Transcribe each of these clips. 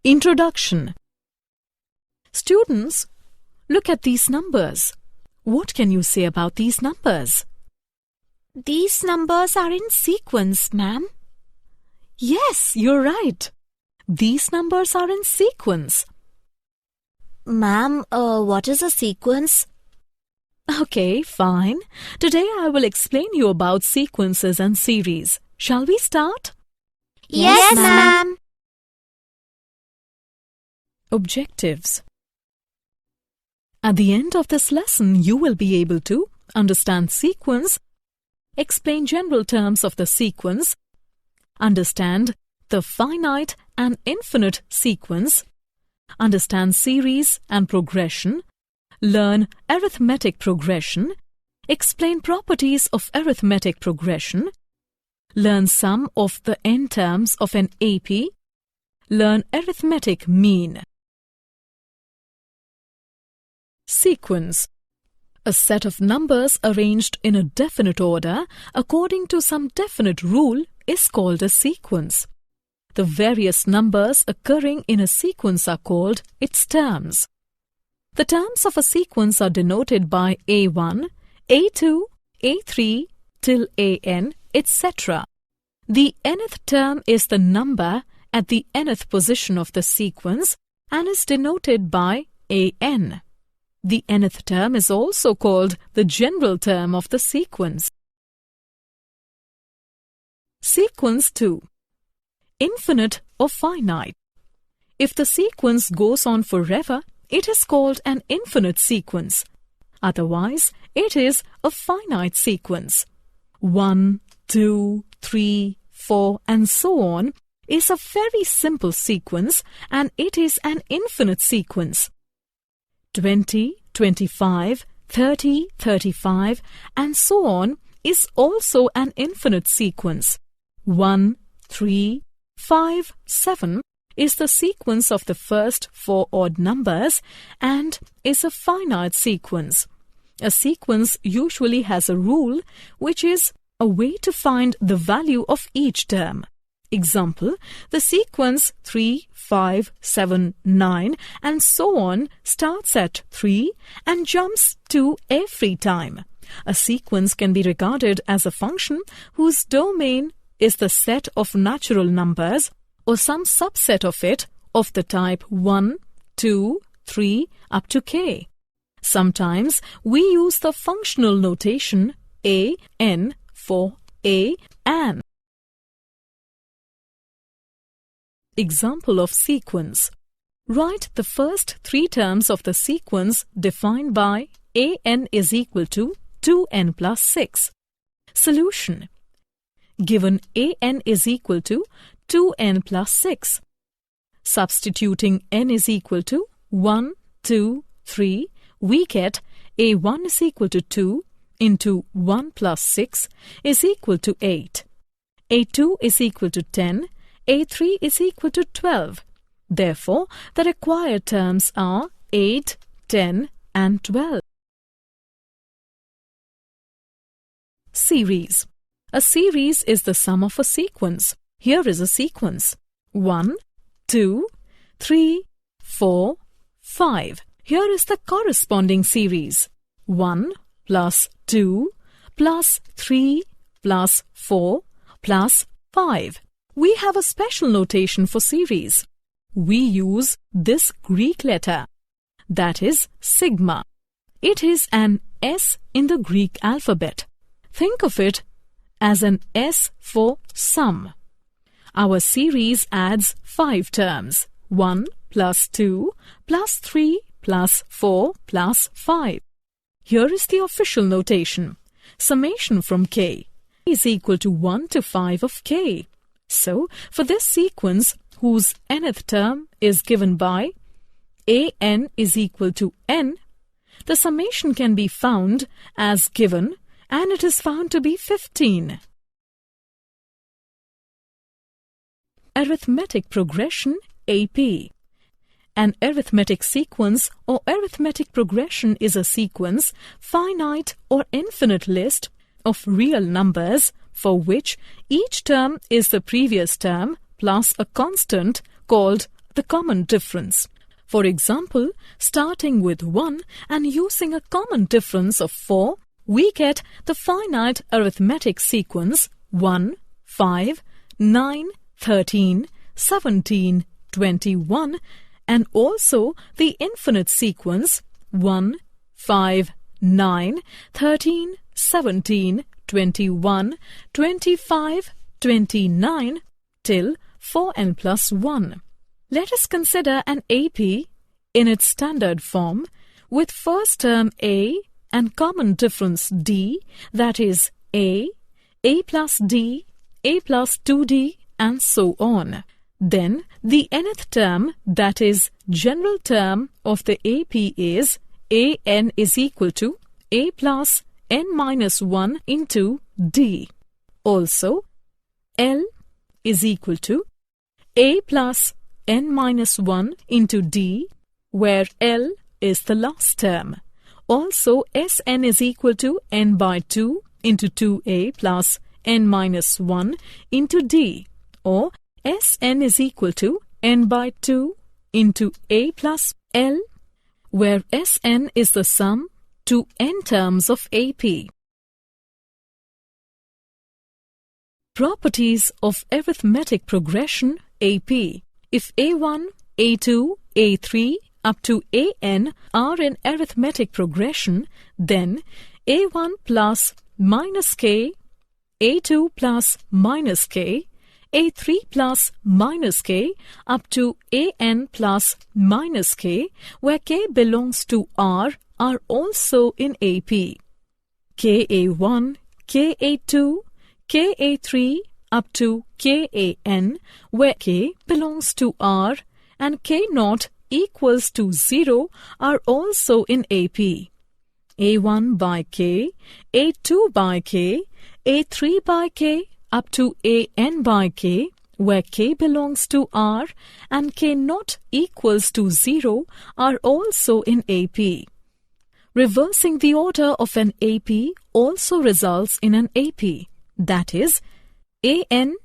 Introduction. Students, look at these numbers. What can you say about these numbers? These numbers are in sequence, ma'am. Yes, you're right. These numbers are in sequence. Ma'am, what is a sequence? Okay, fine. Today I will explain you about sequences and series. Shall we start? Yes, ma'am. Objectives. At the end of this lesson, you will be able to understand sequence, explain general terms of the sequence, understand the finite and infinite sequence, understand series and progression, learn arithmetic progression, explain properties of arithmetic progression, learn some of the n terms of an AP, learn arithmetic mean. Sequence. A set of numbers arranged in a definite order according to some definite rule is called a sequence. The various numbers occurring in a sequence are called its terms. The terms of a sequence are denoted by A1, A2, A3 till AN, etc. The nth term is the number at the nth position of the sequence and is denoted by AN. The nth term is also called the general term of the sequence. Sequence 2. Infinite or finite. If the sequence goes on forever, it is called an infinite sequence. Otherwise, it is a finite sequence. 1, 2, 3, 4 and so on is a very simple sequence and it is an infinite sequence. 20, 25, 30, 35 and so on is also an infinite sequence. 1, 3, 5, 7 is the sequence of the first 4 odd numbers and is a finite sequence. A sequence usually has a rule which is a way to find the value of each term. Example, the sequence 3, 5, 7, 9 and so on starts at 3 and jumps 2 every time. A sequence can be regarded as a function whose domain is the set of natural numbers or some subset of it of the type 1, 2, 3 up to k. Sometimes we use the functional notation a, n for a, an. Example of sequence. Write the first 3 terms of the sequence defined by an is equal to 2n plus 6. Solution. Given an is equal to 2n plus 6. Substituting n is equal to 1, 2, 3, we get a1 is equal to 2 into 1 plus 6 is equal to 8. a2 is equal to 10. A3 is equal to 12. Therefore, the required terms are 8, 10 and 12. Series. A series is the sum of a sequence. Here is a sequence. 1, 2, 3, 4, 5. Here is the corresponding series. 1 plus 2 plus 3 plus 4 plus 5. We have a special notation for series. We use this Greek letter, that is sigma. It is an S in the Greek alphabet. Think of it as an S for sum. Our series adds 5 terms, 1 plus 2 plus 3 plus 4 plus 5. Here is the official notation. Summation from k is equal to 1 to 5 of k. So, for this sequence, whose nth term is given by an is equal to n, the summation can be found as given and it is found to be 15. Arithmetic progression AP. An arithmetic sequence or arithmetic progression is a sequence, finite or infinite list of real numbers for which each term is the previous term plus a constant called the common difference. For example, starting with 1 and using a common difference of 4, we get the finite arithmetic sequence 1, 5, 9, 13, 17, 21, and also the infinite sequence 1, 5, 9, 13, 17, 21, 25, 29 till 4n plus 1. Let us consider an AP in its standard form with first term A and common difference D, that is A plus D, A plus 2D, and so on. Then the nth term, that is general term of the AP, is AN is equal to A plus n minus 1 into D. Also, L is equal to A plus n minus 1 into D, where L is the last term. Also, Sn is equal to n by 2 into 2A plus n minus 1 into D, or Sn is equal to n by 2 into A plus L, where Sn is the sum to n terms of AP. Properties of arithmetic progression AP. If A1, A2, A3 up to AN are in arithmetic progression, then A1 plus minus K, A2 plus minus K, A3 plus minus K up to AN plus minus K, where K belongs to R, are also in AP. KA1, KA2, KA3 up to KAN, where K belongs to R and K0 equals to 0, are also in AP. A1 by K, A2 by K, A3 by K up to AN by K, where K belongs to R and K0 equals to 0, are also in AP. Reversing the order of an AP also results in an AP. That is, AN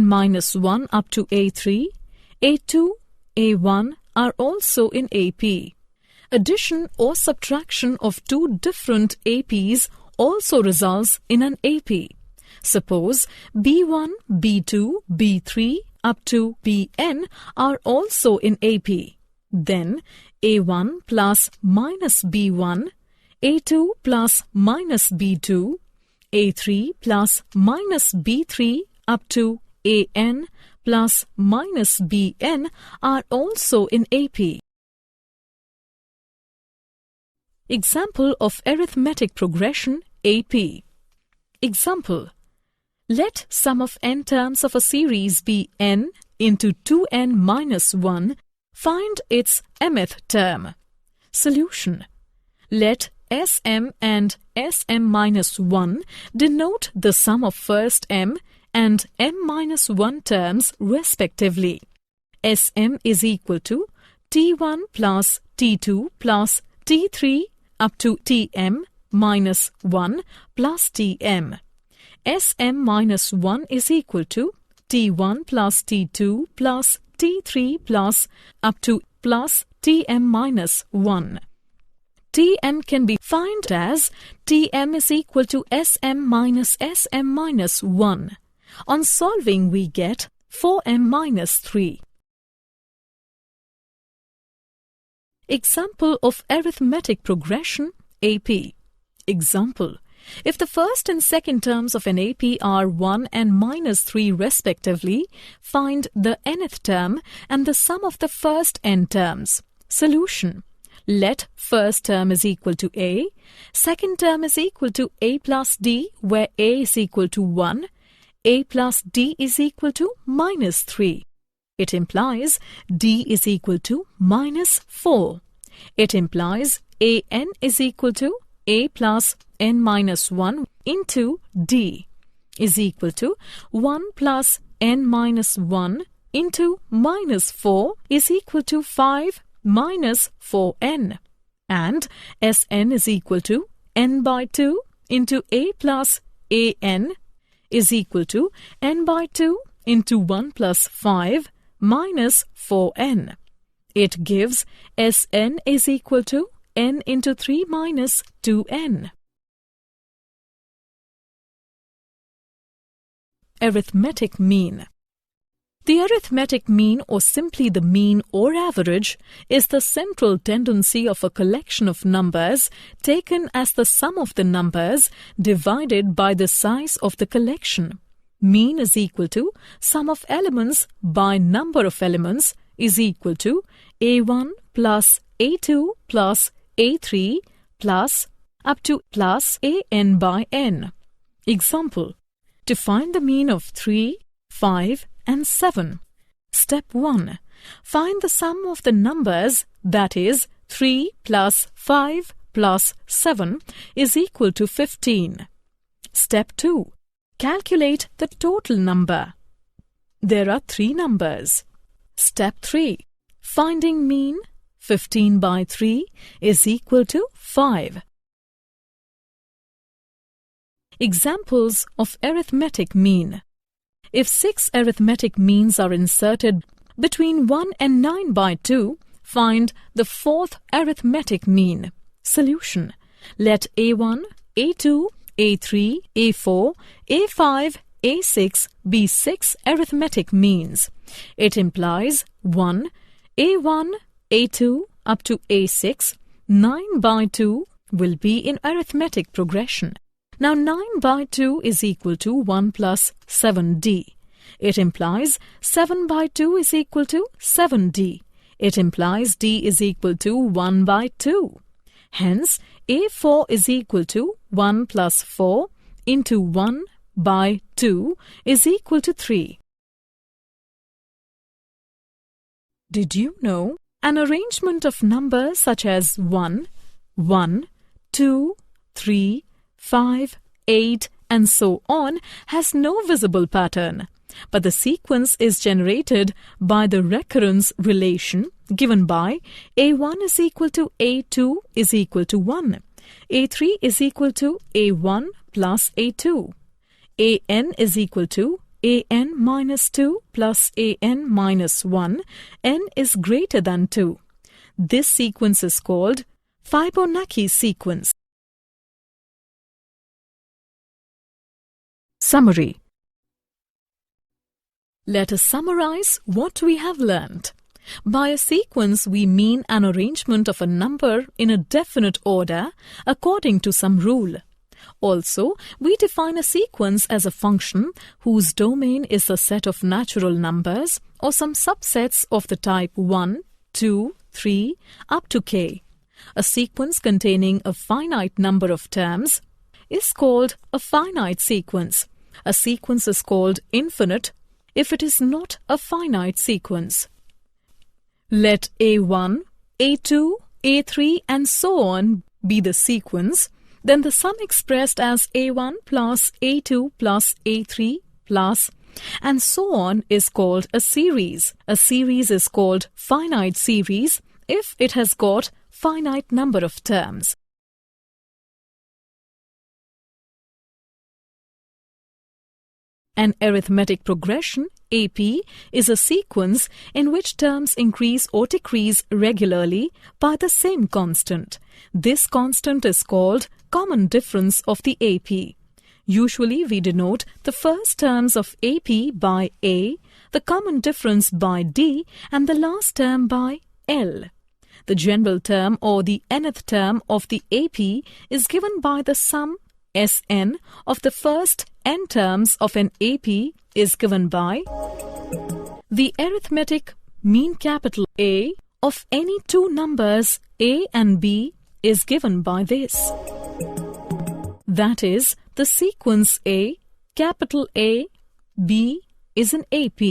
minus 1 up to A3, A2, A1 are also in AP. Addition or subtraction of two different APs also results in an AP. Suppose B1, B2, B3 up to Bn are also in AP. Then A1 plus minus B1, A2 plus minus B2, A3 plus minus B3 up to AN plus minus Bn are also in AP. Example of arithmetic progression AP. Example: let sum of n terms of a series be n into 2n minus 1. Find its mth term. Solution: let Sm and Sm minus 1 denote the sum of first m and m minus 1 terms respectively. Sm is equal to T1 plus T2 plus T3 up to Tm minus 1 plus Tm. Sm minus 1 is equal to T1 plus T2 plus T3 plus up to plus Tm minus 1. Tm can be found as Tm is equal to Sm minus 1. On solving, we get 4m minus 3. Example of arithmetic progression AP. Example: if the first and second terms of an AP are 1 and minus 3 respectively, find the nth term and the sum of the first n terms. Solution: let first term is equal to A, second term is equal to A plus D, where A is equal to 1, A plus D is equal to minus 3. It implies D is equal to minus 4. It implies AN is equal to A plus n minus 1 into D is equal to 1 plus n minus 1 into minus 4 is equal to 5 minus 4n. And Sn is equal to n by 2 into A plus An is equal to n by 2 into 1 plus 5 minus 4n. It gives Sn is equal to n into 3 minus 2n. Arithmetic mean. The arithmetic mean, or simply the mean or average, is the central tendency of a collection of numbers taken as the sum of the numbers divided by the size of the collection. Mean is equal to sum of elements by number of elements is equal to A1 plus A2 plus A3 plus up to plus AN by n. Example: to find the mean of 3, 5 and 7. Step 1. Find the sum of the numbers, that is 3 plus 5 plus 7 is equal to 15. Step 2. Calculate the total number. There are 3 numbers. Step 3. Finding mean. 15 by 3 is equal to 5. Examples of arithmetic mean. If 6 arithmetic means are inserted between 1 and 9 by 2, find the 4th arithmetic mean. Solution. Let A1, A2, A3, A4, A5, A6 be 6 arithmetic means. It implies 1, A1, A2 up to A6, 9 by 2 will be in arithmetic progression. Now 9 by 2 is equal to 1 plus 7d. It implies 7 by 2 is equal to 7d. It implies d is equal to 1 by 2. Hence, A4 is equal to 1 plus 4 into 1 by 2 is equal to 3. Did you know an arrangement of numbers such as 1, 1, 2, 3, 5, 8 and so on has no visible pattern, but the sequence is generated by the recurrence relation given by A1 is equal to A2 is equal to 1, A3 is equal to A1 plus A2, AN is equal to AN minus 2 plus AN minus 1, n is greater than 2. This sequence is called Fibonacci sequence. Summary. Let us summarize what we have learnt. By a sequence, we mean an arrangement of a number in a definite order according to some rule. Also, we define a sequence as a function whose domain is a set of natural numbers or some subsets of the type 1, 2, 3 up to k. A sequence containing a finite number of terms is called a finite sequence. A sequence is called infinite if it is not a finite sequence. Let A1, A2, A3 and so on be the sequence, then the sum expressed as A1 plus A2 plus A3 plus and so on is called a series. A series is called finite series if it has got finite number of terms. An arithmetic progression, AP, is a sequence in which terms increase or decrease regularly by the same constant. This constant is called common difference of the AP. Usually we denote the first terms of AP by A, the common difference by D, and the last term by L. The general term or the nth term of the AP is given by the sum Sn of the first n terms of an AP is given by the arithmetic mean capital A of any two numbers A and B is given by this. That is, the sequence A, capital A, B is an AP.